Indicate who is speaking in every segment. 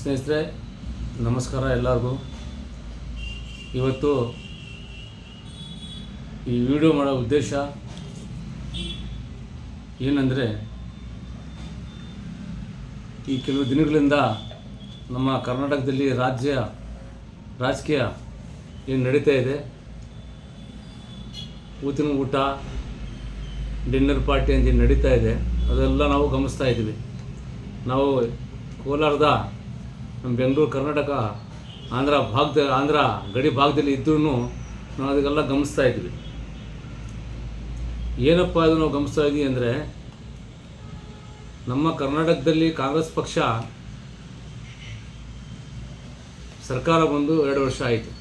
Speaker 1: ಸ್ನೇಹಿತರೆ ನಮಸ್ಕಾರ ಎಲ್ಲರಿಗೂ. ಇವತ್ತು ಈ ವಿಡಿಯೋ ಮಾಡೋ ಉದ್ದೇಶ ಏನಂದರೆ, ಈ ಕೆಲವು ದಿನಗಳಿಂದ ನಮ್ಮ ಕರ್ನಾಟಕದಲ್ಲಿ ರಾಜಕೀಯ ಏನು ನಡೀತಾ ಇದೆ, ಊತಿನ ಊಟ, ಡಿನ್ನರ್ ಪಾರ್ಟಿ ಅಂತ ಏನು ನಡೀತಾ ಇದೆ, ಅದೆಲ್ಲ ನಾವು ಗಮನಿಸ್ತಾ ಇದ್ದೀವಿ. ನಾವು ಕೋಲಾರದ ನಮ್ಮ ಬೆಂಗಳೂರು ಕರ್ನಾಟಕ ಆಂಧ್ರ ಗಡಿ ಭಾಗದಲ್ಲಿ ಇದ್ರೂ ನಾವು ಅದಕ್ಕೆಲ್ಲ ಗಮನಿಸ್ತಾ ಇದ್ವಿ. ಏನಪ್ಪ ಅದು ನಾವು ಗಮನಿಸ್ತಾ ಇದ್ವಿ ಅಂದರೆ, ನಮ್ಮ ಕರ್ನಾಟಕದಲ್ಲಿ ಕಾಂಗ್ರೆಸ್ ಪಕ್ಷ ಸರ್ಕಾರ ಬಂದು 2 ವರ್ಷ ಆಯಿತು.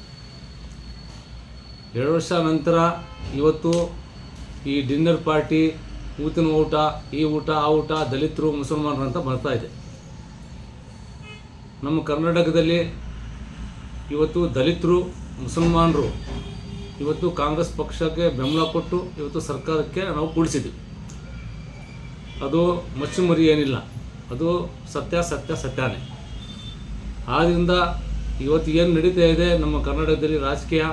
Speaker 1: 2 ವರ್ಷ ನಂತರ ಇವತ್ತು ಈ ಡಿನ್ನರ್ ಪಾರ್ಟಿ, ಊತಿನ ಊಟ, ಈ ಊಟ ಆ ಊಟ, ದಲಿತರು ಮುಸಲ್ಮಾನರು ಅಂತ ಬರ್ತಾ ಇದೆ. ನಮ್ಮ ಕರ್ನಾಟಕದಲ್ಲಿ ಇವತ್ತು ದಲಿತರು ಮುಸಲ್ಮಾನರು ಇವತ್ತು ಕಾಂಗ್ರೆಸ್ ಪಕ್ಷಕ್ಕೆ ಬೆಂಬಲ ಕೊಟ್ಟು ಇವತ್ತು ಸರ್ಕಾರಕ್ಕೆ ನಾವು ಕೂಡಿಸಿದ್ವಿ. ಅದು ಮಚ್ಚುಮರಿ ಏನಿಲ್ಲ, ಅದು ಸತ್ಯನೇ. ಆದ್ದರಿಂದ ಇವತ್ತು ಏನು ನಡೀತಾ ಇದೆ ನಮ್ಮ ಕರ್ನಾಟಕದಲ್ಲಿ ರಾಜಕೀಯ,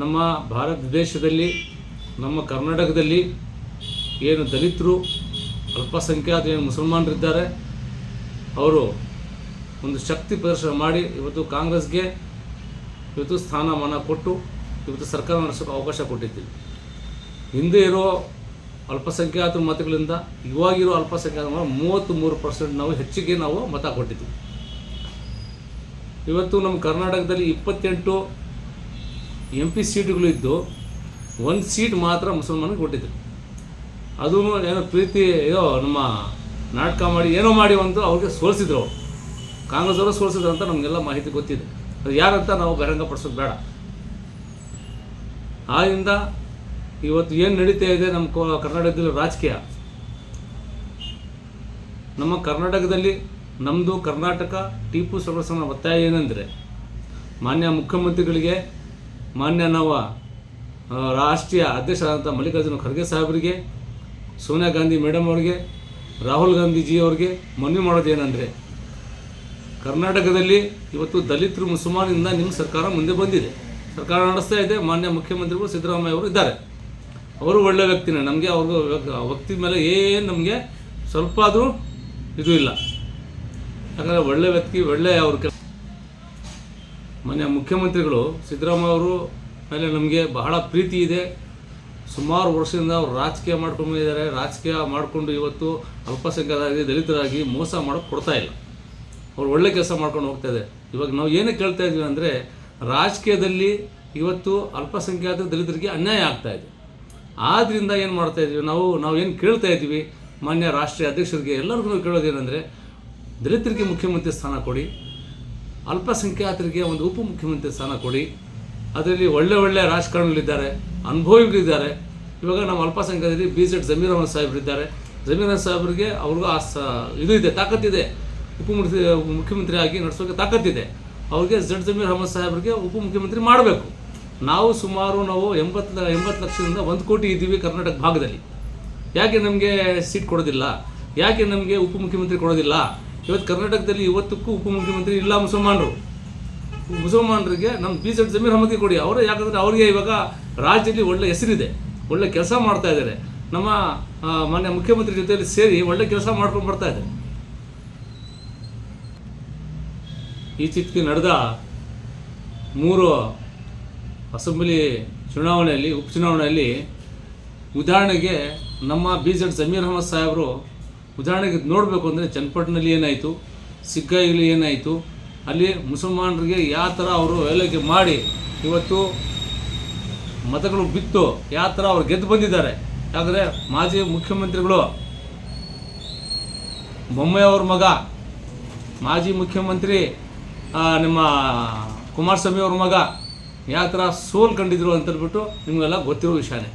Speaker 1: ನಮ್ಮ ಭಾರತ ದೇಶದಲ್ಲಿ, ನಮ್ಮ ಕರ್ನಾಟಕದಲ್ಲಿ ಏನು ದಲಿತರು, ಅಲ್ಪಸಂಖ್ಯಾತ ಏನು ಮುಸಲ್ಮಾನರಿದ್ದಾರೆ, ಅವರು ಒಂದು ಶಕ್ತಿ ಪ್ರದರ್ಶನ ಮಾಡಿ ಇವತ್ತು ಕಾಂಗ್ರೆಸ್ಗೆ ಇವತ್ತು ಸ್ಥಾನಮಾನ ಕೊಟ್ಟು ಇವತ್ತು ಸರ್ಕಾರ ನಡೆಸೋಕ್ಕೆ ಅವಕಾಶ ಕೊಟ್ಟಿದ್ದೀವಿ. ಹಿಂದೆ ಇರೋ ಅಲ್ಪಸಂಖ್ಯಾತ ಮತಗಳಿಂದ ಇವಾಗಿರೋ ಅಲ್ಪಸಂಖ್ಯಾತ 33% ನಾವು ಹೆಚ್ಚಿಗೆ ಮತ ಕೊಟ್ಟಿದ್ದೀವಿ. ಇವತ್ತು ನಮ್ಮ ಕರ್ನಾಟಕದಲ್ಲಿ 28 MP ಸೀಟುಗಳು ಇದ್ದು 1 ಸೀಟ್ ಮಾತ್ರ ಮುಸಲ್ಮಾನಿಗೆ ಕೊಟ್ಟಿದ್ರು. ಅದೂ ಏನೋ ಪ್ರೀತಿ ನಮ್ಮ ನಾಟಕ ಮಾಡಿ ಏನೋ ಮಾಡಿ ಒಂದು ಅವ್ರಿಗೆ ಸೋಲಿಸಿದ್ರು. ಅವರು ಕಾಂಗ್ರೆಸ್ ಅವರು ಸೋಲಿಸಿದ್ರು ಅಂತ ನಮಗೆಲ್ಲ ಮಾಹಿತಿ ಗೊತ್ತಿದೆ. ಅದು ಯಾರಂತ ನಾವು ಬಹಿರಂಗಪಡಿಸೋದು ಬೇಡ. ಆದ್ದರಿಂದ ಇವತ್ತು ಏನು ನಡೀತಾ ಇದೆ ನಮ್ಮ ಕರ್ನಾಟಕದಲ್ಲಿ ರಾಜಕೀಯ, ನಮ್ಮ ಕರ್ನಾಟಕದಲ್ಲಿ ನಮ್ಮದು ಕರ್ನಾಟಕ ಟಿಪ್ಪು ಸುಲ್ತಾನ್ ಒತ್ತಾಯ ಏನಂದರೆ, ಮಾನ್ಯ ಮುಖ್ಯಮಂತ್ರಿಗಳಿಗೆ, ಮಾನ್ಯ ನಾವು ರಾಷ್ಟ್ರೀಯ ಅಧ್ಯಕ್ಷರಾದಂಥ ಮಲ್ಲಿಕಾರ್ಜುನ ಖರ್ಗೆ ಸಾಹೇಬರಿಗೆ, ಸೋನಿಯಾ ಗಾಂಧಿ ಮೇಡಮ್ ಅವ್ರಿಗೆ, ರಾಹುಲ್ ಗಾಂಧೀಜಿ ಅವ್ರಿಗೆ ಮನವಿ ಮಾಡೋದೇನೆಂದರೆ, ಕರ್ನಾಟಕದಲ್ಲಿ ಇವತ್ತು ದಲಿತರು ಮುಸಲ್ಮಾನಿಂದ ನಿಮ್ಮ ಸರ್ಕಾರ ಮುಂದೆ ಬಂದಿದೆ, ಸರ್ಕಾರ ನಡೆಸ್ತಾ ಇದೆ. ಮಾನ್ಯ ಮುಖ್ಯಮಂತ್ರಿಗಳು ಸಿದ್ದರಾಮಯ್ಯ ಅವರು ಇದ್ದಾರೆ. ಅವರು ಒಳ್ಳೆಯ ವ್ಯಕ್ತಿನೇ. ನಮಗೆ ಅವ್ರಿಗೂ ವ್ಯಕ್ತಿ ಮೇಲೆ ಏನು ನಮಗೆ ಸ್ವಲ್ಪ ಆದರೂ ಇದು ಇಲ್ಲ. ಯಾಕಂದರೆ ಒಳ್ಳೆಯ ವ್ಯಕ್ತಿ, ಒಳ್ಳೆಯ ಅವ್ರ ಮಾನ್ಯ ಮುಖ್ಯಮಂತ್ರಿಗಳು ಸಿದ್ದರಾಮಯ್ಯ ಅವರು ಮೇಲೆ ನಮಗೆ ಬಹಳ ಪ್ರೀತಿ ಇದೆ. ಸುಮಾರು ವರ್ಷದಿಂದ ಅವರು ರಾಜಕೀಯ ಮಾಡ್ಕೊಂಡು ಬಂದಿದ್ದಾರೆ. ರಾಜಕೀಯ ಮಾಡಿಕೊಂಡು ಇವತ್ತು ಅಲ್ಪಸಂಖ್ಯಾತರಾಗಿ ದಲಿತರಾಗಿ ಮೋಸ ಮಾಡೋಕ್ಕೆ ಕೊಡ್ತಾ ಇಲ್ಲ. ಅವ್ರು ಒಳ್ಳೆ ಕೆಲಸ ಮಾಡ್ಕೊಂಡು ಹೋಗ್ತಾ ಇದೆ. ಇವಾಗ ನಾವು ಏನಕ್ಕೆ ಕೇಳ್ತಾ ಇದ್ದೀವಿ ಅಂದರೆ, ರಾಜಕೀಯದಲ್ಲಿ ಇವತ್ತು ಅಲ್ಪಸಂಖ್ಯಾತ ದಲಿತರಿಗೆ ಅನ್ಯಾಯ ಆಗ್ತಾ ಇದೆ. ಆದ್ದರಿಂದ ಏನು ಮಾಡ್ತಾ ಇದ್ದೀವಿ ನಾವು ಏನು ಕೇಳ್ತಾ ಇದ್ದೀವಿ ಮಾನ್ಯ ರಾಷ್ಟ್ರೀಯ ಅಧ್ಯಕ್ಷರಿಗೆ, ಎಲ್ಲರಿಗೂ ಕೇಳೋದೇನೆಂದರೆ, ದಲಿತರಿಗೆ ಮುಖ್ಯಮಂತ್ರಿ ಸ್ಥಾನ ಕೊಡಿ, ಅಲ್ಪಸಂಖ್ಯಾತರಿಗೆ ಒಂದು ಉಪಮುಖ್ಯಮಂತ್ರಿ ಸ್ಥಾನ ಕೊಡಿ. ಅದರಲ್ಲಿ ಒಳ್ಳೆ ರಾಜಕಾರಣಿಗಳಿದ್ದಾರೆ, ಅನುಭವಿಗಳಿದ್ದಾರೆ. ಇವಾಗ ನಮ್ಮ ಅಲ್ಪಸಂಖ್ಯಾತರಲ್ಲಿ BZ ಜಮೀರ್ ಅಹಮದ್ ಸಾಹೇಬರಿದ್ದಾರೆ. ಜಮೀರ್ ಅಹಮದ್ ಸಾಹೇಬರಿಗೆ ಅವ್ರಿಗೂ ಇದು ಇದೆ, ತಾಕತ್ತಿದೆ. ಮುಖ್ಯಮಂತ್ರಿ ಆಗಿ ನಡೆಸೋಕ್ಕೆ ತಾಕತ್ತಿದೆ. ಅವ್ರಿಗೆ ಜಮೀರ್ ಅಹಮದ್ ಸಾಹೇಬರಿಗೆ ಉಪಮುಖ್ಯಮಂತ್ರಿ ಮಾಡಬೇಕು. ನಾವು ಸುಮಾರು 80 ಲಕ್ಷದಿಂದ 1 ಕೋಟಿ ಇದ್ದೀವಿ ಕರ್ನಾಟಕ ಭಾಗದಲ್ಲಿ. ಯಾಕೆ ನಮಗೆ ಸೀಟ್ ಕೊಡೋದಿಲ್ಲ? ಯಾಕೆ ನಮಗೆ ಉಪಮುಖ್ಯಮಂತ್ರಿ ಕೊಡೋದಿಲ್ಲ? ಇವತ್ತು ಕರ್ನಾಟಕದಲ್ಲಿ ಇವತ್ತಕ್ಕೂ ಉಪಮುಖ್ಯಮಂತ್ರಿ ಇಲ್ಲ. ಮುಸಲ್ಮಾನರಿಗೆ ನಮ್ಮ BZ ಜಮೀರ್ ಅಹಮದ್ಗೆ ಕೊಡಿ. ಅವರು ಯಾಕಂದರೆ ಅವ್ರಿಗೆ ಇವಾಗ ರಾಜ್ಯದಲ್ಲಿ ಒಳ್ಳೆ ಹೆಸರಿದೆ, ಒಳ್ಳೆ ಕೆಲಸ ಮಾಡ್ತಾ ಇದ್ದಾರೆ. ನಮ್ಮ ಮಾನ್ಯ ಮುಖ್ಯಮಂತ್ರಿ ಜೊತೆಯಲ್ಲಿ ಸೇರಿ ಒಳ್ಳೆ ಕೆಲಸ ಮಾಡ್ಕೊಂಡು ಬರ್ತಾ ಇದ್ದಾರೆ. ಈಚೆಗೆ ನಡೆದ 3 ಅಸೆಂಬ್ಲಿ ಚುನಾವಣೆಯಲ್ಲಿ, ಉಪಚುನಾವಣೆಯಲ್ಲಿ ಉದಾಹರಣೆಗೆ ನಮ್ಮ BZ ಜಮೀರ್ ಅಹಮದ್ ಸಾಹೇಬರು ಉದಾಹರಣೆಗೆ ನೋಡಬೇಕು ಅಂದರೆ, ಚನ್ನಪಟ್ಟಣದಲ್ಲಿ ಏನಾಯಿತು, ಸಿಗ್ಗಾಯಿಲಿ ಏನಾಯಿತು, ಅಲ್ಲಿ ಮುಸಲ್ಮಾನರಿಗೆ ಯಾವ ಥರ ಅವರು ಏಲೈಕೆ ಮಾಡಿ ಇವತ್ತು ಮತಗಳು ಬಿತ್ತು, ಯಾವ ಥರ ಅವ್ರು ಗೆದ್ದು ಬಂದಿದ್ದಾರೆ. ಯಾಕಂದರೆ ಮಾಜಿ ಮುಖ್ಯಮಂತ್ರಿಗಳು ಬೊಮ್ಮಾಯಿಯವ್ರ ಮಗ, ಮಾಜಿ ಮುಖ್ಯಮಂತ್ರಿ ನಿಮ್ಮ ಕುಮಾರಸ್ವಾಮಿ ಅವ್ರ ಮಗ ಯಾವ ಥರ ಸೋಲ್ ಕಂಡಿದ್ರು ಅಂತೇಳ್ಬಿಟ್ಟು ನಿಮಗೆಲ್ಲ ಗೊತ್ತಿರೋ ವಿಷಯನೇ.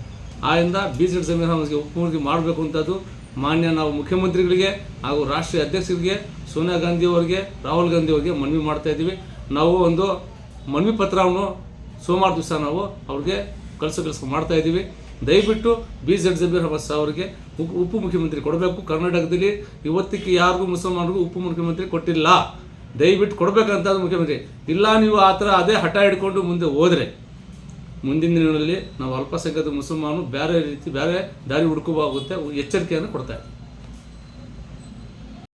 Speaker 1: ಆದ್ದರಿಂದ BZ ಜಮೀರ್ ಅಹಮದ್ಗೆ ಉಪಮುಖ್ಯಮಂತ್ರಿ ಮಾಡಬೇಕು ಅಂತದ್ದು ಮಾನ್ಯ ನಾವು ಮುಖ್ಯಮಂತ್ರಿಗಳಿಗೆ ಹಾಗೂ ರಾಷ್ಟ್ರೀಯ ಅಧ್ಯಕ್ಷರಿಗೆ, ಸೋನಿಯಾ ಗಾಂಧಿ ಅವರಿಗೆ, ರಾಹುಲ್ ಗಾಂಧಿ ಅವರಿಗೆ ಮನವಿ ಮಾಡ್ತಾ ಇದ್ದೀವಿ. ನಾವು ಒಂದು ಮನವಿ ಪತ್ರವನ್ನು ಸೋಮವಾರ ದಿವಸ ನಾವು ಅವ್ರಿಗೆ ಕೆಲಸ ಮಾಡ್ತಾ ಇದ್ದೀವಿ. ದಯವಿಟ್ಟು BZ ಜಮೀರ್ ಅಹಮದ್ ಅವರಿಗೆ ಉಪಮುಖ್ಯಮಂತ್ರಿ ಕೊಡಬೇಕು. ಕರ್ನಾಟಕದಲ್ಲಿ ಇವತ್ತಿಗೆ ಯಾರಿಗೂ ಮುಸಲ್ಮಾನರಿಗೂ ಉಪಮುಖ್ಯಮಂತ್ರಿ ಕೊಟ್ಟಿಲ್ಲ. ದಯವಿಟ್ಟು ಕೊಡಬೇಕಂತ ಮುಖ್ಯಮಂತ್ರಿ ಇಲ್ಲ. ನೀವು ಆ ಥರ ಅದೇ ಹಠ ಹಿಡ್ಕೊಂಡು ಮುಂದೆ ಹೋದರೆ ಮುಂದಿನ ದಿನಗಳಲ್ಲಿ ನಾವು ಅಲ್ಪಸಂಖ್ಯಾತ ಮುಸಲ್ಮಾನರು ಬೇರೆ ದಾರಿ ಹುಡುಕುವಾಗುತ್ತೆ. ಎಚ್ಚರಿಕೆಯನ್ನು ಕೊಡ್ತಾ ಇದ್ದೀವಿ.